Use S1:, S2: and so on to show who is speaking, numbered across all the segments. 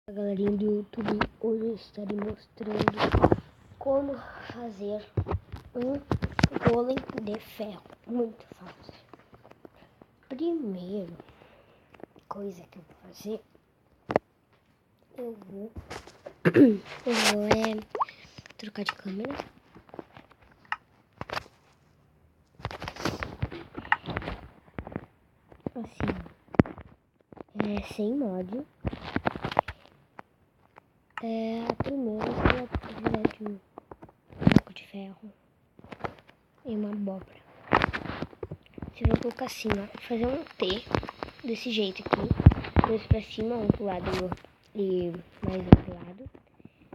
S1: Galerinha do YouTube, hoje eu estarei mostrando como fazer um golem de ferro, muito fácil. Primeiro coisa que eu vou fazer, eu vou trocar de câmera. Assim, sem mod. Primeiro você vai precisar de um bloco de ferro e uma abóbora. Você vai colocar assim, ó, fazer um T desse jeito aqui, dois pra cima, um pro lado e mais um pro lado.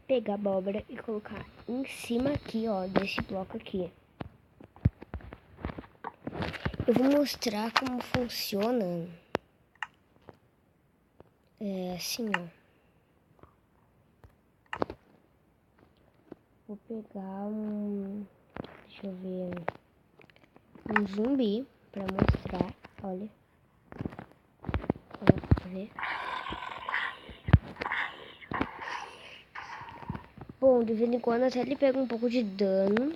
S1: Pegar a abóbora e colocar em cima aqui, ó, desse bloco aqui. Eu vou mostrar como funciona. Assim, ó. Vou pegar deixa eu ver, um zumbi pra mostrar, olha. Pra ver. Bom, de vez em quando até ele pega um pouco de dano.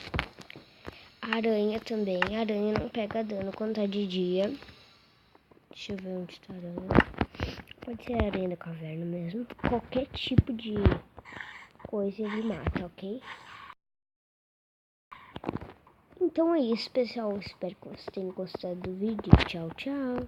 S1: A aranha também. A aranha não pega dano quando tá de dia. Deixa eu ver onde tá a aranha. Pode ser a aranha da caverna mesmo. Qualquer tipo de coisa ele mata, ok? Então é isso, pessoal. Espero que vocês tenham gostado do vídeo. Tchau, tchau.